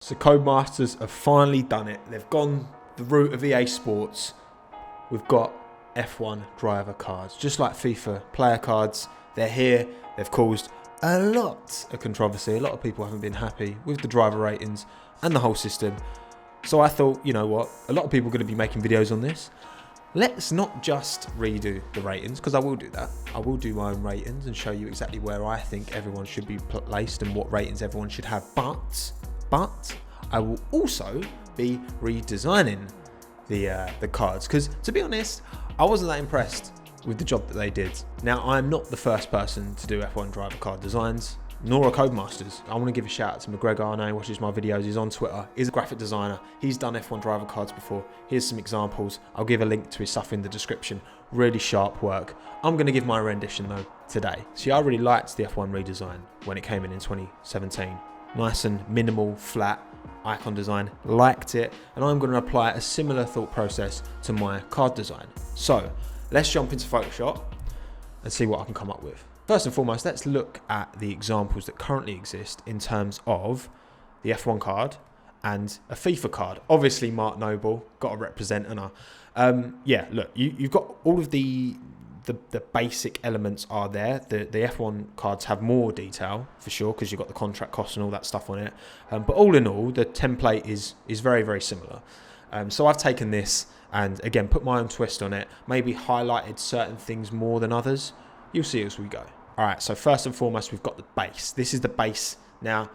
So Codemasters have finally done it. They've gone the route of EA Sports. We've got F1 driver cards, just like FIFA player cards. They're here. They've caused a lot of controversy. A lot of people haven't been happy with the driver ratings and the whole system. So I thought, you know what? A lot of people are going to be making videos on this. Let's not just redo the ratings, because I will do that. I will do my own ratings and show you exactly where I think everyone should be placed and what ratings everyone should have. But I will also be redesigning the cards, because to be honest, I wasn't that impressed with the job that they did. Now, I'm not the first person to do F1 driver card designs, nor are Codemasters. I want to give a shout out to McGregor. I know he watches my videos. He's on Twitter. He's a graphic designer. He's done F1 driver cards before. Here's some examples. I'll give a link to his stuff in the description. Really sharp work. I'm going to give my rendition though today. See, I really liked the F1 redesign when it came in 2017. Nice and minimal, flat icon design. Liked it. And I'm going to apply a similar thought process to my card design. So let's jump into Photoshop and see what I can come up with. First and foremost, let's look at the examples that currently exist in terms of the F1 card and a FIFA card. Obviously, Mark Noble, got to represent, and yeah, look, you've got all of the basic elements are there. The F1 cards have more detail for sure, because you've got the contract costs and all that stuff on it. But all in all, the template is very, very similar. So I've taken this and again put my own twist on it, maybe highlighted certain things more than others. You'll see as we go. All right, so first and foremost, we've got the base. This is the base. Now,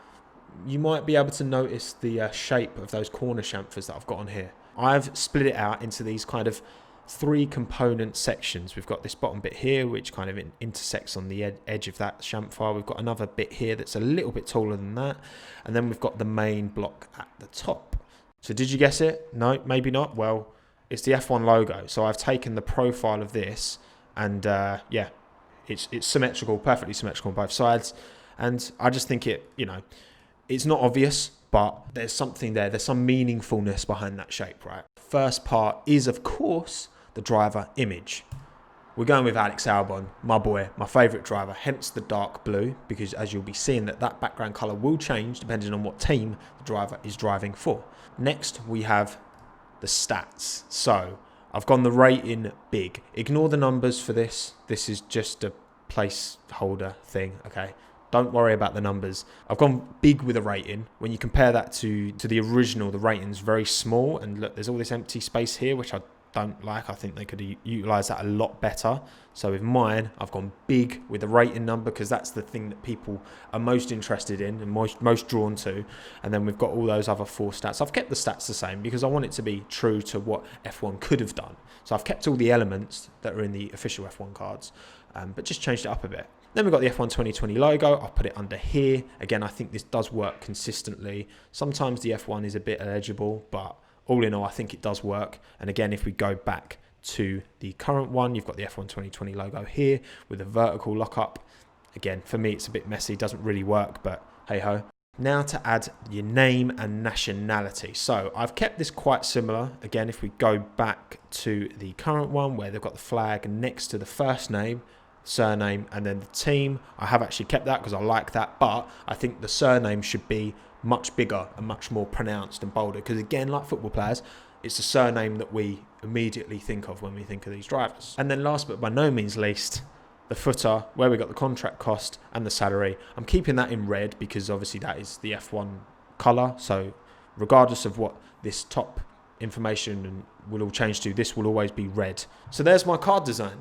you might be able to notice the shape of those corner chamfers that I've got on here. I've split it out into these kind of 3 component sections. We've got this bottom bit here, which kind of intersects on the edge of that chamfer. We've got another bit here that's a little bit taller than that. And then we've got the main block at the top. So did you guess it? No, maybe not. Well, it's the F1 logo. So I've taken the profile of this and yeah, it's symmetrical, perfectly symmetrical on both sides. And I just think it, you know, it's not obvious, but there's something there. There's some meaningfulness behind that shape, right? First part is, of course, the driver image. We're going with Alex Albon, my boy, my favourite driver, hence the dark blue, because as you'll be seeing that background colour will change depending on what team the driver is driving for. Next, we have the stats. So I've gone the rating big. Ignore the numbers for this. This is just a placeholder thing, okay? Don't worry about the numbers. I've gone big with a rating. When you compare that to the original, the rating's very small. And look, there's all this empty space here, which I don't like. I think they could utilize that a lot better. So with mine, I've gone big with the rating number, because that's the thing that people are most interested in and most drawn to. And then we've got all those other 4 stats. I've kept the stats the same because I want it to be true to what F1 could have done. So I've kept all the elements that are in the official F1 cards, but just changed it up a bit. Then we've got the F1 2020 logo. I'll put it under here. Again, I think this does work consistently. Sometimes the F1 is a bit illegible, but all in all, I think it does work. And again, if we go back to the current one, you've got the F1 2020 logo here with a vertical lockup. Again, for me, it's a bit messy, doesn't really work, but hey ho. Now to add your name and nationality. So I've kept this quite similar. Again, if we go back to the current one where they've got the flag next to the first name, surname, and then the team, I have actually kept that because I like that, but I think the surname should be much bigger and much more pronounced and bolder, because again, like football players, it's the surname that we immediately think of when we think of these drivers. And then last but by no means least, the footer, where we got the contract cost and the salary. I'm keeping that in red because obviously that is the F1 colour, so regardless of what this top information will all change to, this will always be red. So there's my card design.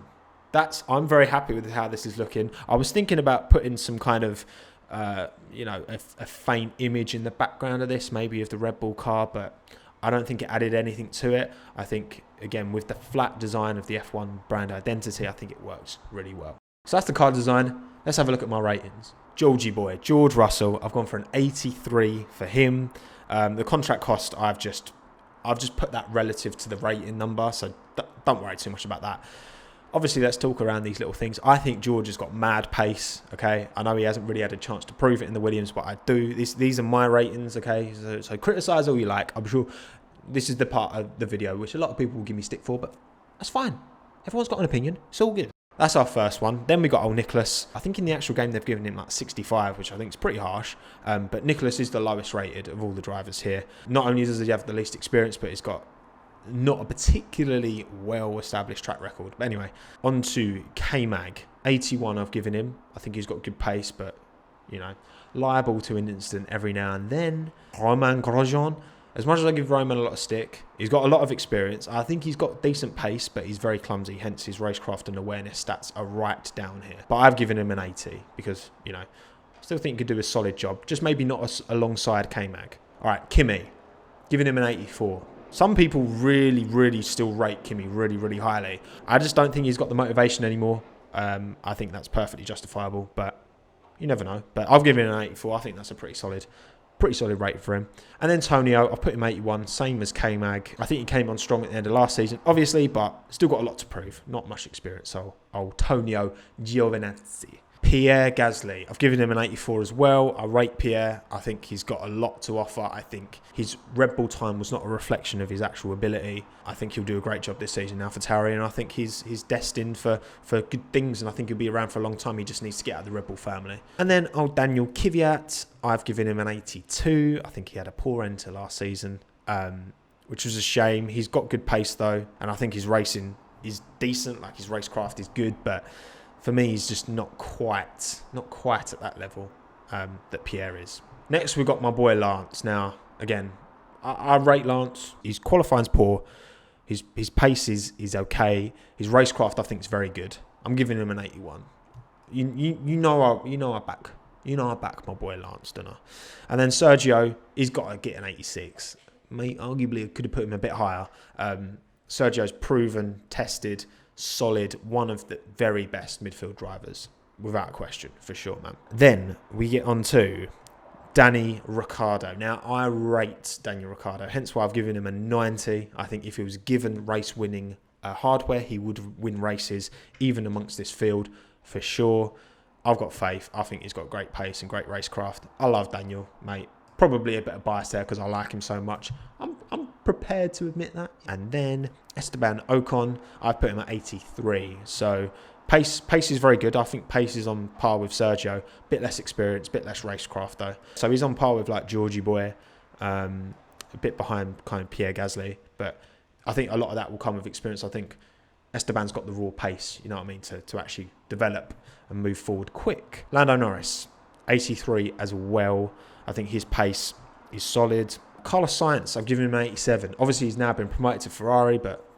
I'm very happy with how this is looking. I was thinking about putting some kind of, you know, a faint image in the background of this, maybe of the Red Bull car, but I don't think it added anything to it. I think, again, with the flat design of the F1 brand identity, I think it works really well. So that's the card design. Let's have a look at my ratings. Georgie boy, George Russell, I've gone for an 83 for him. The contract cost, I've just put that relative to the rating number, so don't worry too much about that. Obviously, let's talk around these little things. I think George has got mad pace, okay? I know he hasn't really had a chance to prove it in the Williams, but I do. These are my ratings, okay? So criticise all you like. I'm sure this is the part of the video which a lot of people will give me stick for, but that's fine. Everyone's got an opinion. It's all good. That's our first one. Then we got old Nicholas. I think in the actual game they've given him like 65, which I think is pretty harsh. But Nicholas is the lowest rated of all the drivers here. Not only does he have the least experience, but he's got not a particularly well-established track record. But anyway, on to K-Mag. 81 I've given him. I think he's got good pace, but, you know, liable to an incident every now and then. Romain Grosjean. As much as I give Roman a lot of stick, he's got a lot of experience. I think he's got decent pace, but he's very clumsy. Hence, his racecraft and awareness stats are right down here. But I've given him an 80 because, you know, I still think he could do a solid job. Just maybe not alongside K-Mag. All right, Kimi. Giving him an 84. Some people really, really still rate Kimi really, really highly. I just don't think he's got the motivation anymore. I think that's perfectly justifiable, but you never know. But I've given him an 84. I think that's a pretty solid rate for him. And then Tonio, I've put him 81, same as K-Mag. I think he came on strong at the end of last season, obviously, but still got a lot to prove. Not much experience, so old Tonio Giovinazzi. Pierre Gasly, I've given him an 84 as well. I rate Pierre. I think he's got a lot to offer. I think his Red Bull time was not a reflection of his actual ability. I think he'll do a great job this season now for Tauri, and I think he's destined for good things, and I think he'll be around for a long time. He just needs to get out of the Red Bull family. And then old Daniel Kvyat, I've given him an 82. I think he had a poor end to last season, which was a shame. He's got good pace though, and I think his racing is decent. Like his racecraft is good, but for me, he's just not quite at that level that Pierre is. Next, we've got my boy Lance. Now, again, I rate Lance. His qualifying's poor. His pace is okay. His racecraft, I think, is very good. I'm giving him an 81. You know I back my boy Lance, don't I? And then Sergio, he's got to get an 86. Mate, arguably, I could have put him a bit higher. Sergio's proven, tested, solid, one of the very best midfield drivers, without question, for sure, man. Then we get on to Danny Ricciardo. Now, I rate Daniel Ricciardo, hence why I've given him a 90. I think if he was given race-winning hardware, he would win races, even amongst this field, for sure. I've got faith. I think he's got great pace and great racecraft. I love Daniel, mate. Probably a bit of bias there because I like him so much. I'm prepared to admit that. And then Esteban Ocon, I've put him at 83. So pace is very good. I think pace is on par with Sergio. Bit less experience, bit less racecraft though. So he's on par with like Georgie Boy, a bit behind kind of Pierre Gasly. But I think a lot of that will come with experience. I think Esteban's got the raw pace, you know what I mean, to actually develop and move forward quick. Lando Norris, 83 as well. I think his pace is solid. Carlos Sainz, I've given him an 87. Obviously, he's now been promoted to Ferrari, but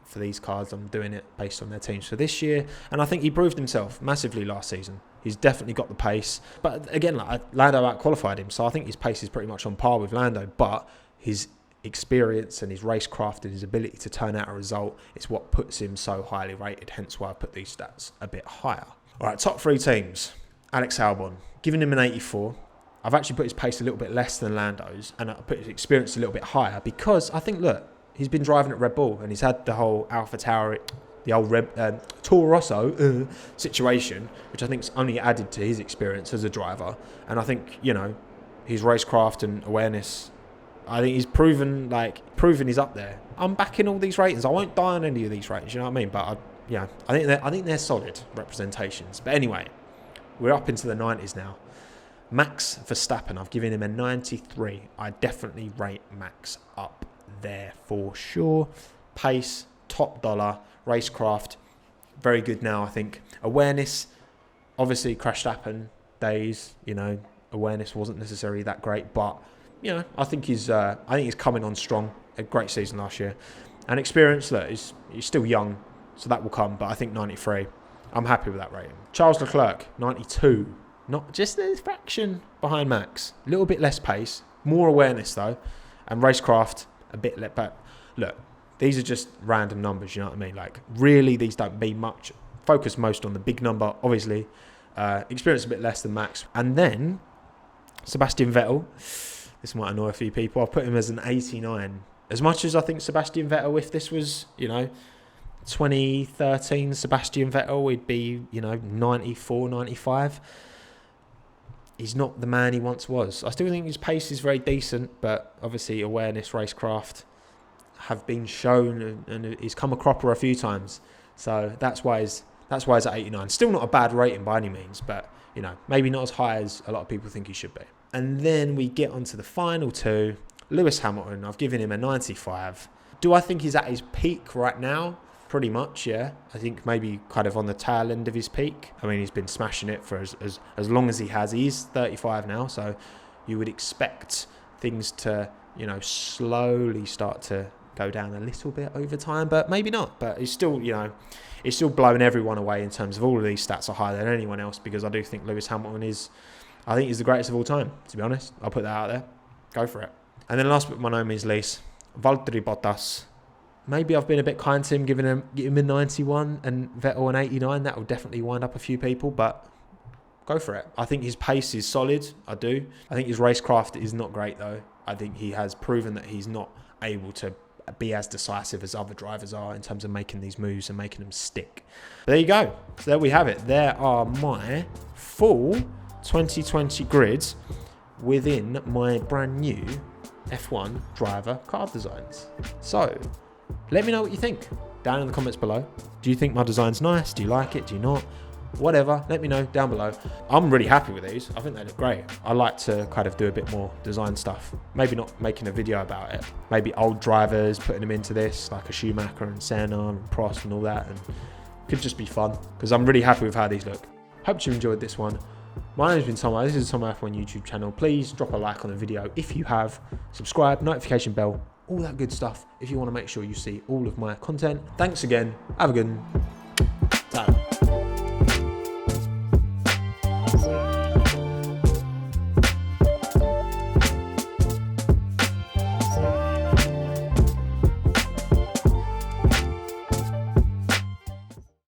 for these cards, I'm doing it based on their teams for this year. And I think he proved himself massively last season. He's definitely got the pace. But again, like Lando outqualified him, so I think his pace is pretty much on par with Lando. But his experience and his racecraft and his ability to turn out a result is what puts him so highly rated. Hence why I put these stats a bit higher. All right, top three teams. Alex Albon, giving him an 84. I've actually put his pace a little bit less than Lando's, and I put his experience a little bit higher because I think, look, he's been driving at Red Bull and he's had the whole Alpha Tauri, the old Toro Rosso situation, which I think's only added to his experience as a driver. And I think, you know, his racecraft and awareness, I think he's proven he's up there. I'm backing all these ratings. I won't die on any of these ratings, you know what I mean? But I think they're solid representations. But anyway, we're up into the 90s now. Max Verstappen, I've given him a 93. I definitely rate Max up there for sure. Pace, top dollar. Racecraft, very good now, I think. Awareness, obviously Verstappen days, you know, awareness wasn't necessarily that great, but, you know, I think he's coming on strong. A great season last year. And experience, look, he's still young, so that will come, but I think 93. I'm happy with that rating. Charles Leclerc, 92. Not just a fraction behind Max. A little bit less pace. More awareness, though. And racecraft, a bit less. But look, these are just random numbers, you know what I mean? Like, really, these don't mean much. Focus most on the big number, obviously. Experience a bit less than Max. And then, Sebastian Vettel. This might annoy a few people. I've put him as an 89. As much as I think Sebastian Vettel, if this was, you know, 2013 Sebastian Vettel, he'd be, you know, 94, 95. He's not the man he once was. I still think his pace is very decent, but obviously awareness, racecraft have been shown, and he's come a cropper a few times. So that's why his That's why he's at 89. Still not a bad rating by any means, but, you know, maybe not as high as a lot of people think he should be. And then we get onto the final two. Lewis Hamilton, I've given him a 95. Do I think he's at his peak right now? Pretty much, yeah. I think maybe kind of on the tail end of his peak. I mean, he's been smashing it for as long as he has. He's 35 now, so you would expect things to, you know, slowly start to go down a little bit over time, but maybe not. But he's still, you know, he's still blowing everyone away in terms of all of these stats are higher than anyone else, because I do think Lewis Hamilton is, I think he's the greatest of all time, to be honest. I'll put that out there. Go for it. And then last but by no means least, Valtteri Bottas. Maybe I've been a bit kind to him, giving him a 91 and Vettel an 89. That will definitely wind up a few people, but go for it. I think his pace is solid. I do. I think his racecraft is not great, though. I think he has proven that he's not able to be as decisive as other drivers are in terms of making these moves and making them stick. But there you go. So there we have it. There are my full 2020 grids within my brand new F1 driver card designs. So let me know what you think down in the comments below. Do you think my design's nice? Do you like it? Do you not? Whatever, let me know down below. I'm really happy with these. I think they look great. I like to kind of do a bit more design stuff. Maybe not making a video about it. Maybe old drivers, putting them into this, like a Schumacher and Senna and Prost and all that. And it could just be fun, because I'm really happy with how these look. Hope you enjoyed this one. My name's been Tommo. This is the Tommo F1 YouTube channel. Please drop a like on the video if you have. Subscribe, notification bell, all that good stuff if you want to make sure you see all of my content. Thanks again. Have a good one. Ta-ra.